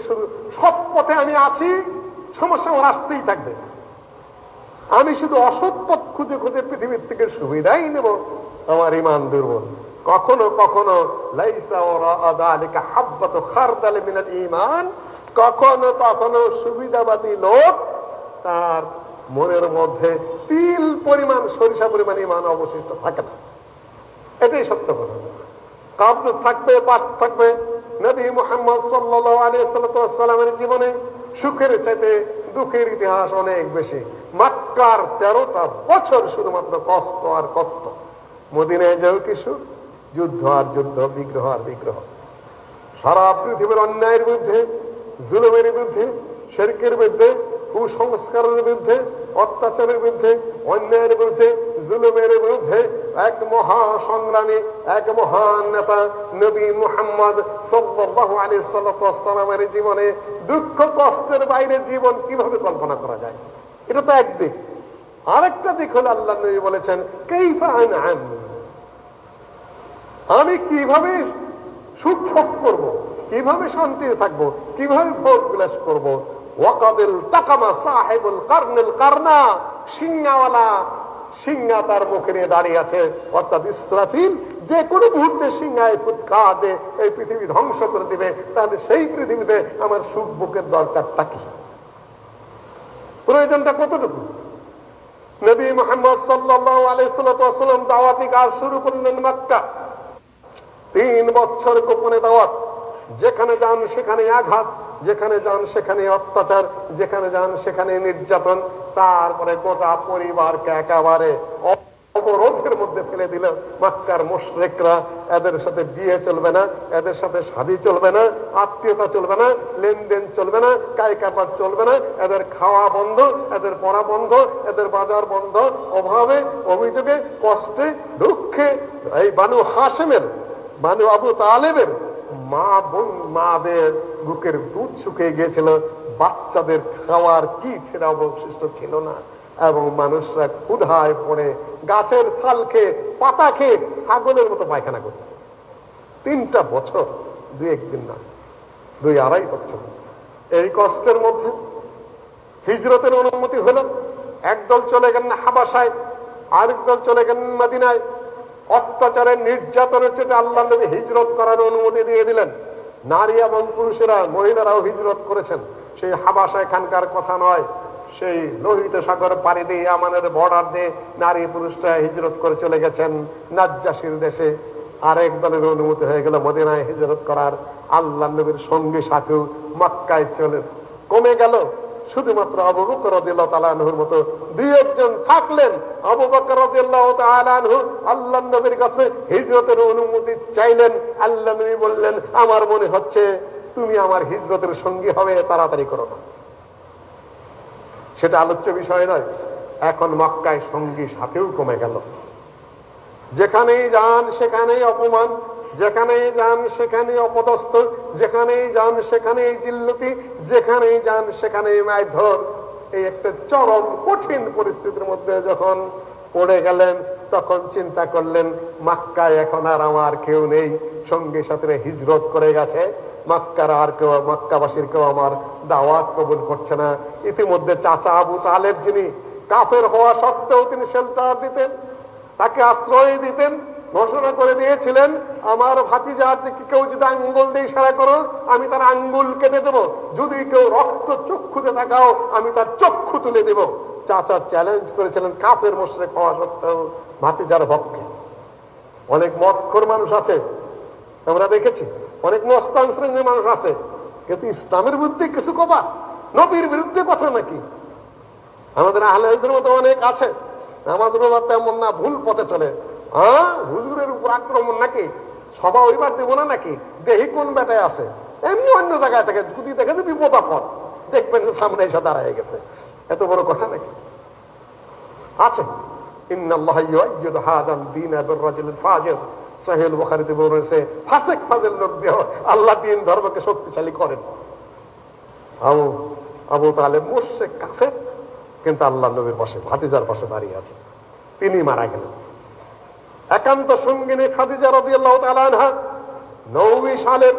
শুধু সৎ পথে আমি আছি, সমস্যা আমার আসতেই থাকবে। আমি শুধু অসৎ পথ খুঁজে খুঁজে পৃথিবীর থেকে সুবিধাই নেব, আমার ইমান দুর্বল। কখনো কখনো লাইসা ওয়ারাআ যালিকা হাব্বাতু খারদাল মিনাল ঈমান, কখনো কখনো সুবিধাবাদী লোক তার মনের মধ্যে তিল পরিমাণ, সরিষা পরিমাণ ইমান অবশিষ্ট থাকে না। এটাই সত্য কথা। কাবজ থাকবে, পাঠ থাকবে। নবী মুহাম্মদ সাল্লাল্লাহু আলাইহি ওয়াসাল্লামের জীবনে সুখের চাইতে দুঃখের ইতিহাস অনেক বেশি। মক্কার 13টা বছর শুধুমাত্র কষ্ট আর কষ্ট। মদিনায় যাও কি সুখ, যুদ্ধ আর যুদ্ধ, বিগ্রহ আর বিগ্রহ। সারা পৃথিবীর অন্যায়ের বিরুদ্ধে, জুলুমের বিরুদ্ধে, শিরকের বিরুদ্ধে, কুসংস্কারের বিরুদ্ধে, অত্যাচারের বিরুদ্ধে, অন্যায়ের বিরুদ্ধে, জুলুমের বিরুদ্ধে এক মহা সংগ্রামী, এক মহান নেতা নবী মুহাম্মদ সাল্লাল্লাহু আলাইহি ওয়াসাল্লামের জীবনে দুঃখ কষ্টের বাইরে জীবন কিভাবে কল্পনা করা যায়, এটা তো একদিক। আরেকটা দিক হলো আল্লাহ নবী বলেছেন কাইফা আনআম, আমি কিভাবে সুখ ভোগ করবো, কিভাবে শান্তিতে থাকবো, কিভাবে ভোগ বিলাস করবো। ওয়াকাদিল তাকামা সাহিবুল কারনিল কারনা, সিংহাওয়ালা সিংহা তার মুখে নিয়ে দাঁড়িয়ে আছে, অর্থাৎ ইসরাফিল যে কোনো মুহূর্তে সিংহায় ফুৎকার দিয়ে এই পৃথিবী ধ্বংস করে দিবে। তাহলে সেই পৃথিবীতে আমার সুখ ভোগের দরকারটা কি, প্রয়োজনটা কতটুকু? নবী মুহাম্মদ সাল্লাল্লাহু আলাইহি ওয়াসাল্লাম দাওয়াতি কাজ শুরু করলেন মক্কা। 3 বছর গোপনে দাওয়াত, যেখানে যান সেখানে আঘাত, যেখানে যান সেখানে অত্যাচার, যেখানে যান সেখানে নির্যাতন। তারপরে গোটা পরিবারকে একেবারে অবরোধের মধ্যে ফেলে দিল। মক্কার মুশরিকরা, এদের সাথে বিয়ে চলবে না, এদের সাথে শাদী চলবে না, আত্মীয়তা চলবে না, লেনদেন চলবে না, কাই কারবার চলবে না, এদের খাওয়া বন্ধ, এদের পড়া বন্ধ, এদের বাজার বন্ধ। অভাবে, অভিযোগে, কষ্টে, দুঃখে এই বানু হাশেমের, বানু আবু তালেবের মাদের বুকের দুধ শুকিয়ে গিয়েছিল, বাচ্চাদের খাওয়ার কি সেটা অবশিষ্ট ছিল না। এবং মানুষরা ক্ষুধায় পড়ে গাছের ছাল খেয়ে, পাতা খেয়ে ছাগলের মতো পায়খানা করত। 3টা বছর, 2-1 দিন না, 2-2.5 বছর। এই কষ্টের মধ্যে হিজরতের অনুমতি হলো। একদল চলে গেলেন হাবাসায়, আরেক দল চলে গেলেন মদিনায়। অত্যাচারের, নির্যাতনের চেয়ে আল্লাহ নবী হিজরত করার অনুমতি দিয়ে দিলেন। নারী এবং পুরুষেরা, মহিলারাও হিজরত করেছেন। সেই হাবাসায় খানকার কথা নয়, সেই লোহিত সাগর পাড়ি দিয়ে ইয়ামানের বর্ডার দিয়ে নারী পুরুষরা হিজরত করে চলে গেছেন নাজ্জাশীর দেশে। আরেক দলের অনুমতি হয়ে গেল মদিনায় হিজরত করার। আল্লাহ নবীর সঙ্গী সাথী মক্কায় চলে কমে গেল। শুধুমাত্র আবু বকর রাদিয়াল্লাহু তাআলা আনহুর মতো 2-1 জন থাকলেন। আবু বকর রাদিয়াল্লাহু তাআলা আনহু আল্লাহর নবীর কাছে হিজরতের অনুমতি চাইলেন। আল্লাহ নবী বললেন, আমার মনে হচ্ছে তুমি আমার হিজরতের সঙ্গী হবে, তাড়াতাড়ি করো না। সেটা আলোচ্য বিষয় নয়। এখন মক্কায় সঙ্গী সাথেও কমে গেল। যেখানেই যান সেখানেই অপমান, যেখানেই যান সেখানেই অপদস্থ, যেখানেই যান সেখানেই জিল্লতি, যেখানেই যান সেখানেই মারধর। এই একটা চরম কঠিন পরিস্থিতির মধ্যে যখন পড়ে গেলেন, তখন চিন্তা করলেন মক্কায় এখন আর আমার কেউ নেই, সঙ্গী সাথীরা হিজরত করে গেছে, মক্কার আর কেউ, মক্কাবাসীর কেউ আমার দাওয়াত কবুল করছে না। ইতিমধ্যে চাচা আবু তালেব, যিনি কাফের হওয়া সত্ত্বেও তিনি শেল্টার দিতেন, তাকে আশ্রয় দিতেন, ঘোষণা করে দিয়েছিলেন আমার ভাতিজার দিকে কেউ যদি আঙ্গুল দিয়ে ইশারা করো আমি তার আঙ্গুল কেটে দেব, যদি কেউ রক্ত চক্ষুতে তাকাও আমি তার চক্ষু তুলে দেব। চাচা চ্যালেঞ্জ করেছিলেন কাফের মুশরিক হওয়া সত্ত্বেও ভাতিজার পক্ষে। অনেক মদখোর মানুষ আছে, আমরা দেখেছি, অনেক মস্তান শ্রেণীর মানুষ আছে, কিন্তু ইসলামের বিরুদ্ধে কিছু কবা, নবীর বিরুদ্ধে কথা নাকি? আমাদের আহলে হাদিসের মতো অনেক আছে, নামাজ রোজা তেমন না, ভুল পথে চলে। হুজুরের উপর আক্রমণ নাকি, সভা ওইবার দেব না নাকি, দেহি কোন বেটায় আছে, এমনি অন্য জায়গায় থেকে যদি দেখে যে বিপদ আপদ, দেখবেন যে সামনে এসে দাঁড়ায় গেছে। এত বড় কথা নাকি? আছে ইন্নাল্লাহ ইউআইয়িদু হাদান দীনা বির-রাজুলিল ফাজির, সহিহ বুখারীতে বলেছে ফাসিক ফাজিল লোক দিয়ে আল্লাহ দ্বীন ধর্মকে শক্তিশালী করেন। আবু তালেব মুশরিক কাফের, কিন্তু আল্লাহ নবীর পাশে, ভাতিজার পাশে দাঁড়িয়ে আছে। তিনি মারা গেলেন। একান্ত সঙ্গিনী খাদিজা রাদিয়াল্লাহু তাআলা আনহা 9 সালের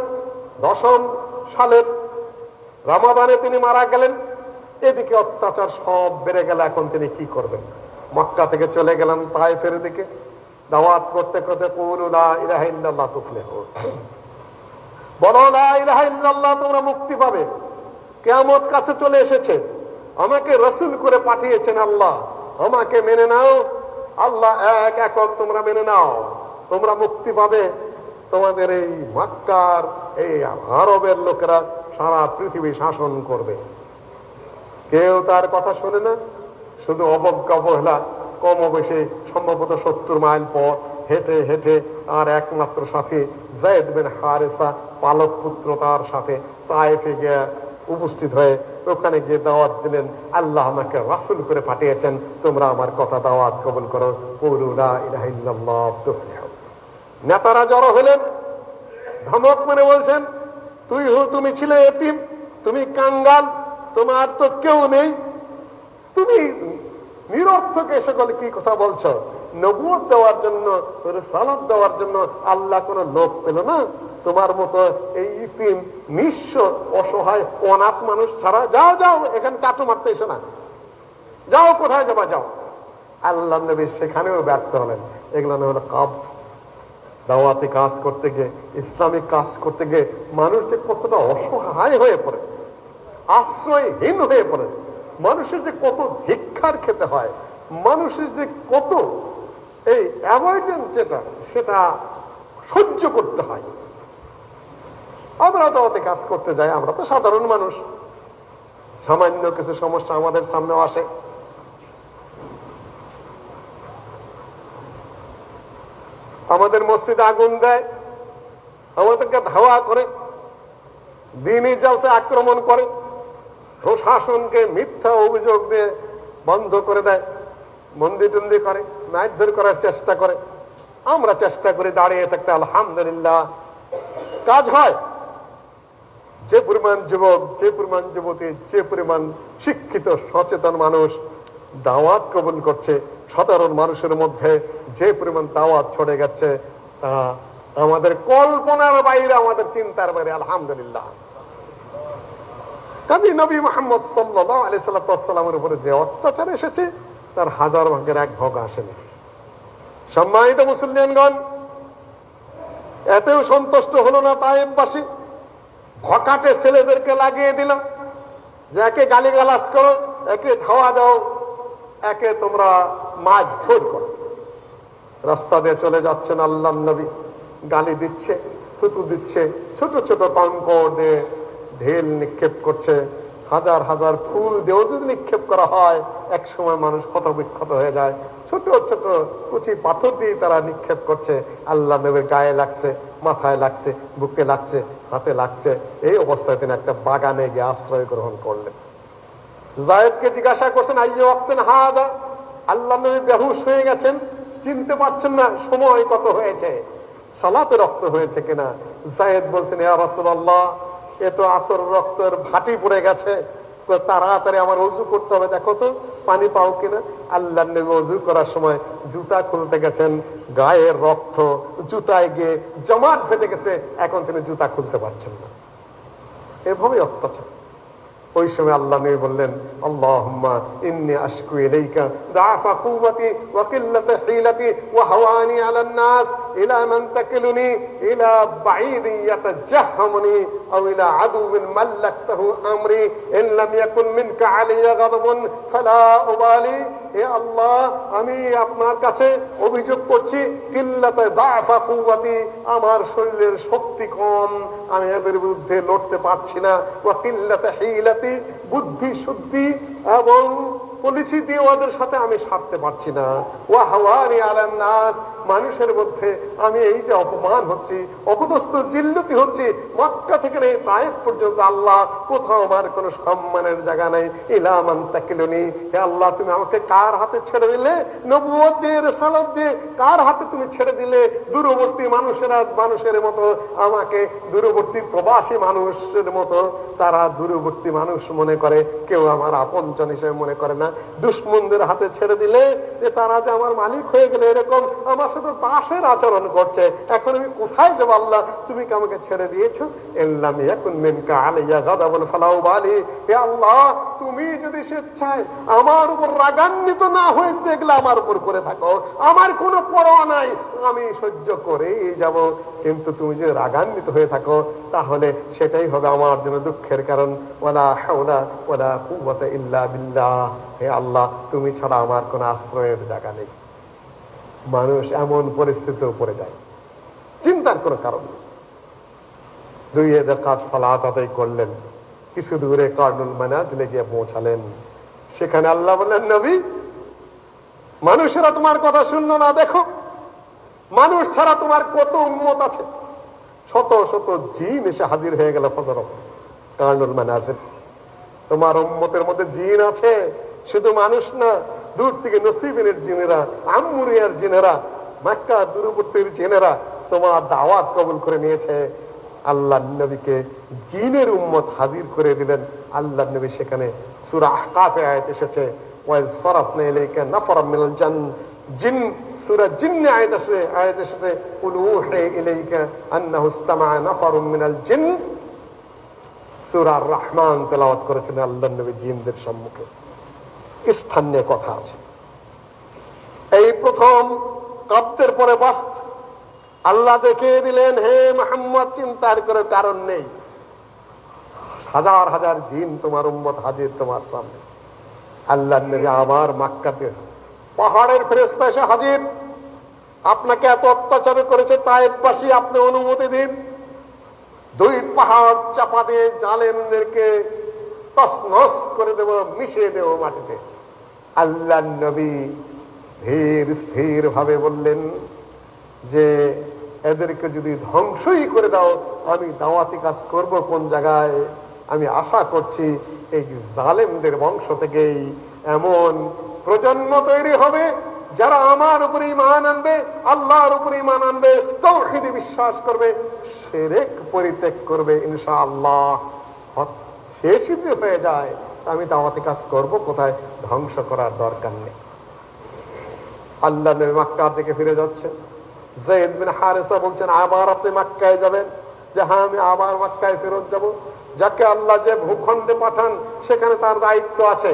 10 সালের রমাদানে তিনি মারা গেলেন, এদিকে অত্যাচার সব বেড়ে গেল। এখন তিনি কি করবেন? মক্কা থেকে চলে গেলেন তায়েফের দিকে, দাওয়াত করতে করতে কুলু লা ইলাহা ইল্লাল্লাহ তুফলিহু, বলো লা ইলাহা ইল্লাল্লাহ, তোমরা মুক্তি পাবে। কিয়ামত কাছে চলে এসেছে, আমাকে রাসূল করে পাঠিয়েছেন আল্লাহ, আমাকে মেনে নাও। আল্লাহ এক, একক, তোমরা মেনে নাও, তোমরা মুক্তি পাবে। তোমাদের এই মক্কার এই আরবের লোকেরা সারা পৃথিবী শাসন করবে। কেউ তার কথা শোনে না, শুধু অবজ্ঞা অবহেলা। কম বেশি সম্ভবত 70 মাইল পথ হেঁটে হেঁটে আর একমাত্র সাথী যায়েদ বিন হারেসা, পালক পুত্র, তার সাথে তায়েফে গিয়ে উপস্থিত হয়ে ওখানে গিয়ে দাওয়াত দিলেন, আল্লাহ আমাকে রাসূল করে পাঠিয়েছেন, তোমরা আমার কথা দাওয়াত কবুল করো। কুলু লা ইলাহা ইল্লাল্লাহ তুফলিহু। নেতারা জড়ো হলেন, ধমক মেরে বলছেন, তুমি ছিলে এতিম, তুমি কাঙ্গাল, তোমার তো কেউ নেই, তুমি নিরর্থক এ সকল কি কথা বলছো? নবুয়ত দেওয়ার জন্য, রিসালাত দেওয়ার জন্য আল্লাহ কোন লোক পেল না? তোমার মতো এই ইতিম, নিঃস্ব, অসহায়, অনাথ মানুষ ছাড়া যাও, যাও, এখানে চাটু মারতে এসো না, যাও, কোথায় যাবা যাও। আল্লাহ নবী সেখানেও ব্যর্থ হলেন। এগুলো হলো কাজ। দাওয়াতি কাজ করতে গিয়ে, ইসলামিক কাজ করতে গিয়ে মানুষ যে কতটা অসহায় হয়ে পড়ে, আশ্রয়হীন হয়ে পড়ে, মানুষের যে কত ভিক্ষার খেতে হয়, মানুষের যে কত এই অ্যাভয়েডেন্স সেটা সহ্য করতে হয়। আমরা দাওয়াতে কাজ করতে যাই, আমরা তো সাধারণ মানুষ, সামান্য কিছু সমস্যা আমাদের সামনেও আসে। আমাদের মসজিদে আগুন দেয়, আমাদেরকে ধাওয়া করে, দিনই জালসা আক্রমণ করে, প্রশাসনকে মিথ্যা অভিযোগ দিয়ে বন্ধ করে দেয়, বন্দি করে, মারধর করার চেষ্টা করে। আমরা চেষ্টা করি দাঁড়িয়ে থাকতে, আলহামদুলিল্লাহ কাজ হয়। যে পরিমাণ যুবক, যে পরিমাণ যুবতী, যে পরিমাণ শিক্ষিত সচেতন মানুষ দাওয়াত কবুল করছে, সাধারণ মানুষের মধ্যে যে পরিমাণ দাওয়াত ছড়ে গেছে, আমাদের কল্পনার বাইরে, আমাদের চিন্তার বাইরে, আলহামদুলিল্লাহ। কাজী নবী মুহাম্মদ সাল্লাল্লাহু আলাইহি সাল্লামের উপরে যে অত্যাচার এসেছে, তার 1000 ভাগের 1 ভাগ আসেনি। সম্মানিত মুসলিমগণ, এতেও সন্তুষ্ট হলো না তায়েফবাসী, ভকাটে ছেলেদেরকে লাগিয়ে দিল যে একে গালিগালাজ করো, একে ধাওয়া দাও, একে তোমরা মারধর করো। রাস্তা দিয়ে চলে যাচ্ছেন আল্লাহর নবী, গালি দিচ্ছে, থুতু দিচ্ছে, ছোট ছোট কঙ্কর দিয়ে ঢেল নিক্ষেপ করছে। হাজার হাজার ফুল দিয়েও যদি নিক্ষেপ করা হয়, এক সময় মানুষ ক্ষত বিক্ষত হয়ে যায়। ছোট ছোট কুচি পাথর দিয়ে তারা নিক্ষেপ করছে। আল্লাহ নবীর গায়ে লাগছে, মাথায় লাগছে, বুকে লাগছে, হাতে লাগছে। এই অবস্থায় তিনি একটা বাগানে গিয়ে আশ্রয় গ্রহণ করলেন। যায়েদকে জিজ্ঞাসা করছেন, আইয়ু ওয়াক্তিন হাদা, আল্লাহ নবী বেহুশ হয়ে গেছেন, চিনতে পারছেন না সময় কত হয়েছে, সালাতে রক্ত হয়েছে কিনা। যায়েদ বলছেন, ইয়া রাসূলুল্লাহ, এ তো আসর রক্তের ভাটি পড়ে গেছে, তাড়াতাড়ি আমার ওযু করতে হবে, দেখো তো পানি পাও কিনা। আল্লাহ নবী ওযু করার সময় জুতা খুলতে গেছেন, গায়ের রক্ত জুতায় গিয়ে জমাট ফেটে গেছে, এখন তিনি জুতা খুলতে পারছেন না। এভাবে অত্যাচার। ওই সময় আল্লাহ নবী বললেন, আল্লাহুম্মা ইন্নী আশকু ইলাইকা দাফা কুওয়াতি ওয়া কিল্লাতা হিলাতি ওয়া হাওয়ানি আলান নাস ইলা মান তাকিলুনি ইলা বাঈদি ইয়াতাজাহামুনি আও ইলা আদুওয়িন মাল্লাকতাহু আমরি ইন লাম ইয়াকুন মিনকা আলাইয়া গাদাবুন ফালা উবালি। হে আল্লাহ, আমি আপনার কাছে অভিযোগ করছি, কিল্লাতে দাফা কুওয়াতি, আমার শরীরের শক্তি কম, আমি এদের বিরুদ্ধে লড়তে পারছি না। ওয়া কিল্লাতে হিলাতি, বুদ্ধি শুদ্ধি এবং পলিসি দিয়ে ওদের সাথে আমি সারতে পারছি না। ওয়া হাওয়ানি আলান নাস, মানুষের মধ্যে আমি এই যে অপমান হচ্ছি, অপদস্থ জিল্লতি হচ্ছি, মক্কা থেকে এই তায়েফ পর্যন্ত, আল্লাহ কোথাও আমার কোনো সম্মানের জায়গা নেই। ইলা মান তাকিলুনি, হে আল্লাহ, তুমি আমাকে কার হাতে ছেড়ে দিলে? নবুয়ত দিয়ে, রিসালাত দিয়ে কার হাতে তুমি ছেড়ে দিলে? দূরবর্তী মানুষের মতো আমাকে, দূরবর্তী প্রবাসী মানুষের মতো তারা দূরবর্তী মানুষ মনে করে, কেউ আমার আপনজন হিসেবে মনে করে না। দুশমনদের হাতে ছেড়ে দিলে যে তারা যে আমার মালিক হয়ে গেলে, এরকম আমার সাথে দাসের আচরণ করছে, এখন আমি কোথায় যাবো আল্লাহ? তুমি কি আমাকে ছেড়ে দিয়েছো? ইল্লাম ইয়াকুন মিনকা আলাইয়া গাদাবুন ফালা উবালি। হে আল্লাহ, তুমি যদি স্বেচ্ছায় আমার উপর রাগান্বিত না হয়ে যদি এগুলো আমার উপর করে থাকো, আমার কোনো পরোয়া নাই, আমি সহ্য করেই যাব। কিন্তু তুমি যদি রাগান্বিত হয়ে থাকো তাহলে সেটাই হবে আমার জন্য দুঃখের কারণ। ওয়ালা হাওলা ওয়ালা কুওয়াতা ইল্লা বিল্লাহ। হে আল্লাহ, তুমি ছাড়া আমার কোনো আশ্রয়ের জায়গা নেই। মানুষ এমন পরিস্থিতিতে পড়ে যায়, চিন্তার কোনো কারণ নেই। 2 রাকাত সালাত আদায় করলেন, কিছু দূরে কারনুল মানাজিলে গিয়ে পৌঁছালেন। সেখানে আল্লাহ বললেন, নবী, মানুষেরা তোমার কথা শুনলো না। দেখো, মানুষ ছাড়া তোমার কত উম্মত আছে। শত শত জিন এসে হাজির হয়ে গেল ফজরত কারনুল মানাজিল। তোমার উম্মতের মধ্যে জিন আছে, শুধু মানুষ না, দূর থেকে নসিবিনের জিনেরা, আম্মুরিয়ার জিনেরা, মক্কা দূরবর্তীর জিনেরা তোমার দাওয়াত কবুল করে নিয়েছে। আল্লাহ নবীকে জিনের উম্মত হাজির করে দিলেন। আল্লাহ নবী সেখানে সূরা আহকাফে আয়াত এসেছে, ওয়াইজ সারাফনা ইলাইকা নাফারাম মিনাল জিন, সূরা জিন্নে আয়াত এসেছে কুল উহি ইলাইকা আন্নাহু ইসতামা'a নাফারুম মিনাল জিন। সূরা রহমান তেলাওয়াত করেছেন আল্লাহ নবী জিনদের সম্মুখে। স্থানীয় কথা আছে। এই প্রথম কব্দের পরে বাস্ত আল্লাহ দেখিয়ে দিলেন, হে মুহাম্মদ, চিন্তার কোনো কারণ নেই। হাজার হাজার জিন তোমার উম্মত হাজির তোমার সামনে। আল্লাহ নবী আবার মক্কাতে পাহাড়ের ফেরেশতা এসে হাজির। আপনাকে এত অত্যাচার করেছে তায়েফবাসী, আপনি অনুমতি দিন, 2 পাহাড় চাপা দিয়ে জালেমদেরকে তছনছ করে দেব, মিশিয়ে দেব মাটিতে। আল্লাহ নবী ধীর স্থির ভাবে বললেন যে এদেরকে যদি ধ্বংসই করে দাও, আমি দাওয়াতি কাজ করব কোন জায়গায়? আমি আশা করছি এই জালেমদের বংশ থেকেই এমন প্রজন্ম তৈরি হবে যারা আমার উপরে ঈমান আনবে, আল্লাহর উপরে ঈমান আনবে, তাওহীদে বিশ্বাস করবে, শিরক পরিত্যাগ করবে ইনশাআল্লাহ। শেষ যদি হয়ে যায় আমি দাওয়াতি কাজ করব কোথায়? ধ্বংস করার দরকার নেই। আল্লাহ নবী মক্কা থেকে ফিরে যাচ্ছেন। যায়েদ বিন হারেসা বলছেন, আবার আপনি মক্কায় যাবেন? যে হ্যাঁ, আমি আবার মক্কায় ফেরত যাব। যাকে আল্লাহ যে ভূখণ্ডে পাঠান সেখানে তার দায়িত্ব আছে,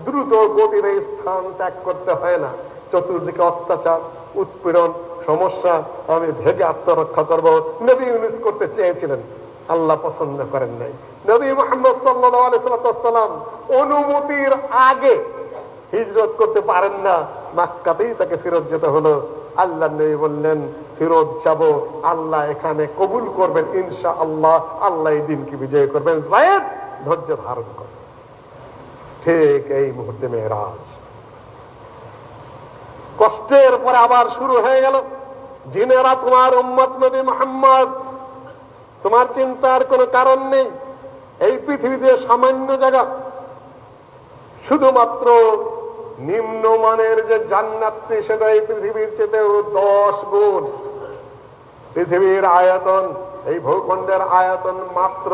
দ্রুত গতিতে স্থান ত্যাগ করতে হয় না। চতুর্দিকে অত্যাচার, উৎপীড়ন, সমস্যা, আমি ভেগে আত্মরক্ষা করব। নবী ইউনুস করতে চেয়েছিলেন, আল্লাহ পছন্দ করেন নাই। নবী মুহাম্মদ সাল্লাল্লাহু আলাইহি ওয়াসাল্লাম অনুমতির আগে হিজরত করতে পারেন না, মক্কাতেই তাকে ফেরত যেতে হলো। আল্লাহ নবী বললেন, ফেরত যাব, আল্লাহ এখানে কবুল করবেন ইনশাআল্লাহ, আল্লাহ এই দিনকে বিজয় করবেন। যায়েদ ধৈর্য ধারণ করে। ঠিক এই মুহূর্তে মেরাজ, কষ্টের পরে আবার শুরু হয়ে গেল। জিনেরা তোমার উম্মত নবী মুহাম্মদ, তোমার চিন্তার কোনো কারণ নেই। এই পৃথিবীতে সামান্য জায়গা, শুধুমাত্র নিম্নমানের যে জান্নাতটি সেটা এই পৃথিবীর চেয়েও 10 গুণ। পৃথিবীর আয়তন, এই ভূখণ্ডের আয়তন মাত্র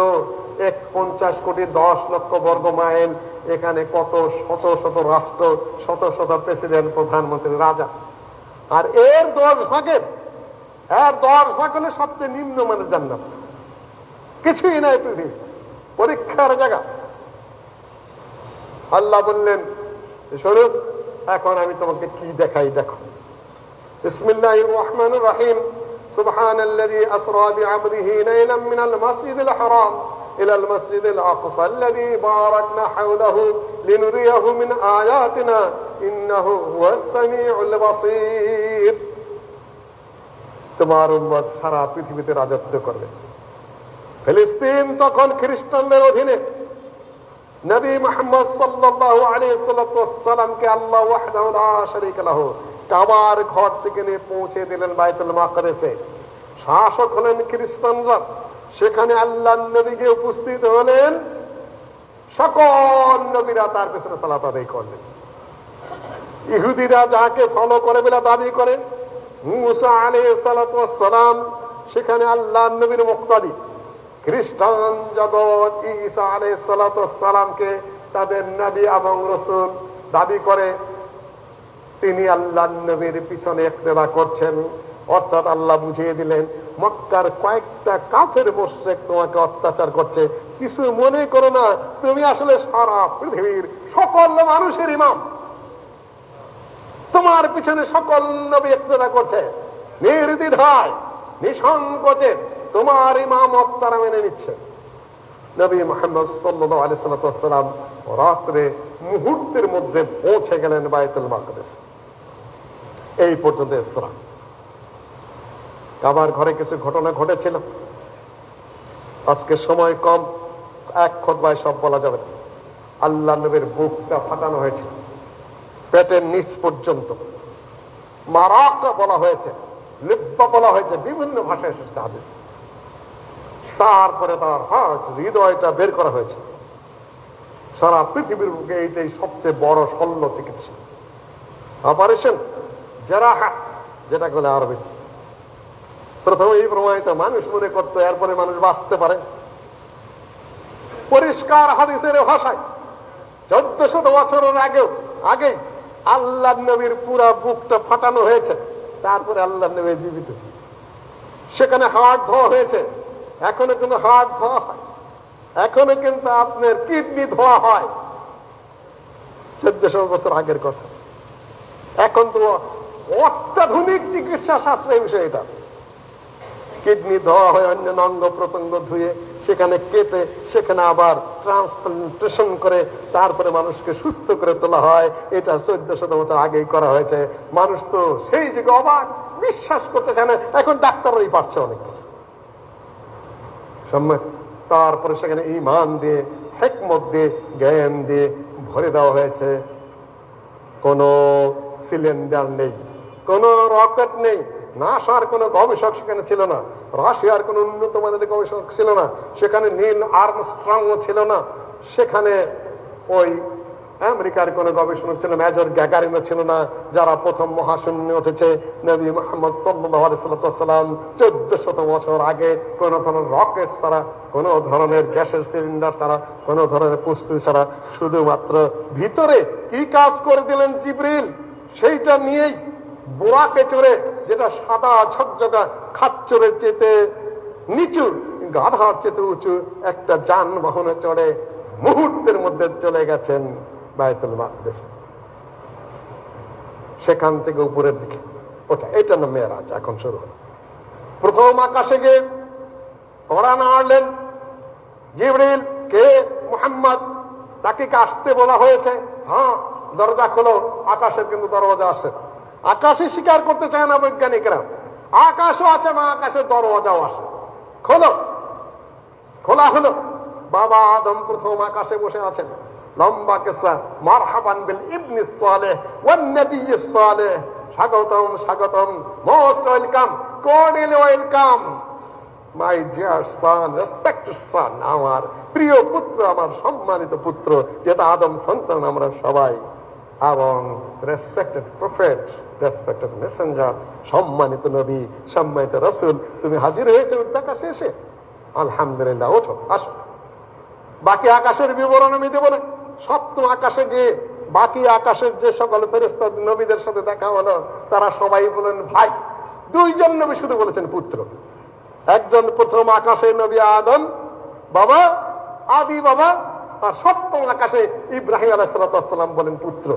50 কোটি 10 লক্ষ বর্গ মাইল। এখানে কত শত শত রাষ্ট্র, শত শত প্রেসিডেন্ট, প্রধানমন্ত্রী, রাজা। আর এর 10 ভাগ হলে সবচেয়ে নিম্নমানের জান্নাত। কিছুই নাই পৃথিবী, পরীক্ষার জায়গা। আল্লাহ বললেন, শোনো, এখন আমি তোমাকে কি দেখাই, দেখো। বিসমিল্লাহির রহমানির রহিম। সুবহানাল্লাযী আসরা বিআবদিহি লাইলাম মিনাল মাসজিদিল হারাম ইলাল মাসজিদিল আকসা আল্লাযী বারাকনা হাওলাহু লিনুরিয়াহু মিন আয়াতিনা ইন্নাহু হুয়াস সামিউল বাসীর। তোমার উম্মত সারা পৃথিবীতে রাজত্ব করবে। ফিলিস্তিন তখন খ্রিস্টানদের অধীনে। নবী মুহাম্মদ সাল্লাল্লাহু আলাইহি ওয়াসাল্লামকে আল্লাহ ওয়াহদাহু লা শারীকা লাহু কাবার ঘর থেকে নিয়ে পৌঁছে দিলেন বাইতুল মাকদিসে। শাসক হলেন খ্রিস্টানরা। সেখানে আল্লাহর নবী গিয়ে উপস্থিত হলেন। সকল নবীরা তার পেছনে সালাত আদায় করলেন। ইহুদিরা যাকে ফলো করে বলে দাবি করে, মুসা আলাইহিস সালাতু ওয়াস সালাম সেখানে আল্লাহর নবীর মুক্তাদি। খ্রিস্টান জগৎ ঈসা আলাইহিস সালাতু ওয়াস সালামকে তাদের নবী এবং রাসূল দাবি করে। তিনি আল্লাহ নবীর পিছনে ইক্তেদা করছেন। অর্থাৎ আল্লাহ বুঝিয়ে দিলেন, মক্কার কয়েকটা কাফের মুশরিক তোমাকে অত্যাচার করছে, কিছু মনে করো না, তুমি আসলে সারা পৃথিবীর সকল মানুষের ইমাম, তোমার পিছনে সকল নবী ইক্তেদা করছে, নির্দ্বিধায় নিঃসংকোচে তোমার ইমামত তারা মেনে নিচ্ছে। নবী মুহাম্মদ সাল্লাল্লাহু আলাইহি ওয়াসাল্লাম রাত্রে মুহূর্তের মধ্যে পৌঁছে গেলেন বাইতুল মাকদিস। এই পর্যন্ত ইসরা। কাবার ঘরে কিছু ঘটনা ঘটেছিল, আজকে সময় কম, এক খুতবায় সব বলা যাবে না। আল্লাহ নবীর বুকটা ফাটানো হয়েছে, পেটের নিচ পর্যন্ত মারাকা বলা হয়েছে, লিব্বা বলা হয়েছে, বিভিন্ন ভাষায় এসেছে হাদিসে। তারপরে তার হার্ট, হৃদয়টা বের করা হয়েছে। সারা পৃথিবীর বুকে এইটাই সবচেয়ে বড় শল্য চিকিৎসা, অপারেশন জারাহা, যেটা বলে আরবি। প্রথমে এই প্রমাণিত মানুষ মনে করতো এরপরে মানুষ বাঁচতে পারে। পরিষ্কার হাদিসের ভাষায় 1400 বছরের আগেই আল্লাহ নবীর পুরা বুকটা ফাটানো হয়েছে, তারপরে আল্লাহ নবী জীবিত। সেখানে হার্ট ধোয়া হয়েছে, এখনো কিন্তু হার্ট ধোয়া হয়, এখনো কিন্তু আপনার কিডনি ধোয়া হয়। 1400 বছর আগের কথা। এখন তো অত্যাধুনিক চিকিৎসা শাস্ত্রের বিষয় এটা। কিডনি ধোয়া হয়, অন্য অঙ্গ প্রত্যঙ্গ ধুয়ে সেখানে কেটে সেখানে আবার ট্রান্সপ্লান্টেশন করে তারপরে মানুষকে সুস্থ করে তোলা হয়। এটা 1400 বছর আগেই করা হয়েছে। মানুষ তো সেই যুগে অবাক, বিশ্বাস করতে চায় না। এখন ডাক্তাররাই পারছে অনেক কিছু। তারপরে সেখানে ঈমান দিয়ে, হিকমত দিয়ে, জ্ঞান দিয়ে ভরে দেওয়া হয়েছে। কোনো সিলিন্ডার নেই, কোনো রকেট নেই, নাসার কোনো গবেষক সেখানে ছিল না, রাশিয়ার কোনো উন্নত মানের গবেষক ছিল না, সেখানে নীল আর্মস্ট্রং ছিল না, সেখানে ওই আমেরিকার কোনো গবেষণা ছিল, মেজর গ্যাগারিনও ছিল না, যারা প্রথম মহাশূন্যে উঠেছে। নবী মুহাম্মদ সাল্লাল্লাহু আলাইহি ওয়াসাল্লাম 1400 বছর আগে কোনো ধরনের রকেট ছাড়া, কোনো ধরনের গ্যাসের সিলিন্ডার ছাড়া, কোনো ধরনের প্রস্তুতি ছাড়া শুধুমাত্র ভিতরে কি কাজ করে দিলেন জিবরিল, সেইটা নিয়েই বোরাকে চড়ে, যেটা সাদা ঝকঝকা খাচ্চরের চেতে নিচু, গাধার চেতে উঁচু একটা যানবাহনে চড়ে মুহূর্তের মধ্যে চলে গেছেন বাইতুল মাকদিস। সেখান থেকে উপরের দিকে ওটা, এটা না মেরাজ। এখন শুরু হলো। প্রথম আকাশে গিয়ে কোরআন আনলেন জিবরিল। কে? মুহাম্মদ। তাকে আসতে বলা হয়েছে। হ্যাঁ, দরজা খোলো। আকাশের কিন্তু দরজা আছে। আকাশে স্বীকার করতে চায় না বৈজ্ঞানিকরা। আকাশও আছে, মা আকাশের দরওয়াজাও আছে। খোলো। খোলা হলো। বাবা আদম প্রথম আকাশে বসে আছেন। লম্বা কিসসা। মারহাবান বিল ইবনিস সালেহ ওয়ান নবিয়্যিস সালেহ। স্বাগতম, স্বাগতম, most welcome, cordially welcome my dear son, respected son. আমার প্রিয় পুত্র, আমার সম্মানিত পুত্র, যেটা আদম সন্তান আমরা সবাই, এবং রেসপেক্টেড প্রফেট, রেসপেক্টেড মেসেঞ্জার, সম্মানিত নবী, সম্মানিত রাসূল, তুমি হাজির হয়েছে আকাশে এসে। আলহামদুলিল্লাহ, ওঠো, আসো। বাকি আকাশের বিবরণ আমি দেব না। সপ্তম আকাশে গিয়ে বাকি আকাশের যে সকল ফেরেশতা নবীদের সাথে দেখা হলো, তারা সবাই বলেন ভাই। দুইজন নবী শুধু বলেছেন পুত্র। একজন প্রথম আকাশে নবী আদম বাবা, আদি বাবা, আর সপ্তম আকাশে ইব্রাহিম আলাইহিস সালাম বলেন পুত্র।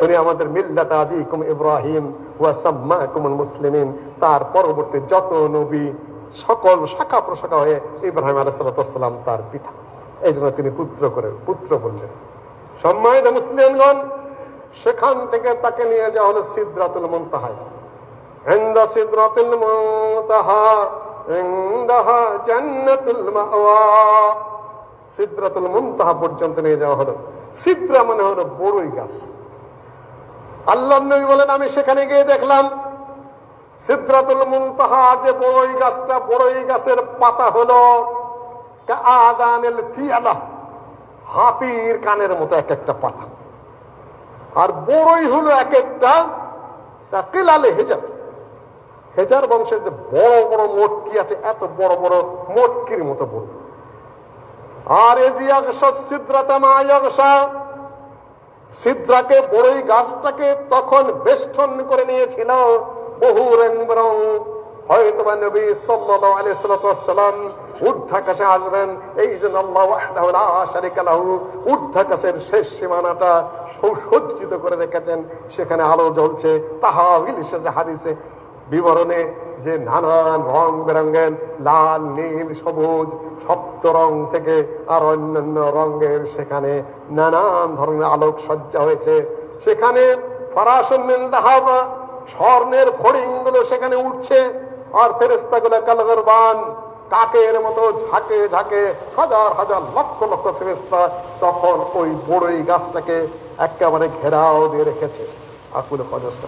উনি আমাদের মিল্লাত আবিকুম ইব্রাহিম ওয়া সাম্মাকুমুল মুসলিমিন। তার পরবর্তী যত নবী সকল শাখা প্রশাখা হয়ে ইব্রাহিম আলাইহিস সালাম তার পিতা। এই জন্য তিনি পুত্র বললেন। সম্মানিত মুসলিমগণ, সেখান থেকে তাকে নিয়ে যাওয়া হলো সিদরাতুল মুনতাহা। ইনদা সিদরাতুল মুনতাহা ইনদাহা জান্নাতুল মাওয়া। সিদরাতুল মুনতাহা পর্যন্ত নিয়ে যাওয়া হলো। সিদরা মানে হলো বড়ই গাছ। আল্লাহর নবী বলেন, আমি সেখানে গিয়ে দেখলাম সিদরাতুল মুনতাহা যে বড়ই গাছটা, বড়ই গাছের পাতা হলো কাআদানিল ফিয়ালা, হাতির কানের মতো এক একটা পাতা। আর বড়ই হলো এক একটা কিলালে হেজার। হেজার বংশের যে বড় বড় মোটকি আছে, এত বড় বড় মোটকির মতো বড়। আর সিদ্রাকে বড়ই গাছটাকে তখন বেষ্টন করে নিয়েছিল বহু রং বেরং। হয়তোবা নবী সাল্লাল্লাহু আলাইহি সাল্লাম ঊর্ধ্বাকাশে আসবেন, এই জন্য আল্লাহ ওয়াহদাহু লা শারীকা লাহু ঊর্ধ্বাকাশের শেষ সীমানাটা সুসজ্জিত করে রেখেছেন, সেখানে আলো জ্বলছে। তাহাউল এসেছে হাদিসে বিবরণে যে নানান রং বেরঙের লাল, নীল, সবুজ, সপ্ত রং থেকে আর অন্যান্য রঙের সেখানে নানান ধরনের আলোক সজ্জা হয়েছে। সেখানে ফরাসুম মিন যাহাব, স্বর্ণের ফড়িং গুলো সেখানে উঠছে, আর ফেরেশতাগুলো কালগরবান কাকের মতো ঝাঁকে ঝাঁকে হাজার হাজার লক্ষ লক্ষ ফেরেশতা তখন ওই বড়ই গাছটাকে একেবারে ঘেরাও দিয়ে রেখেছে। আকুল কদস্ত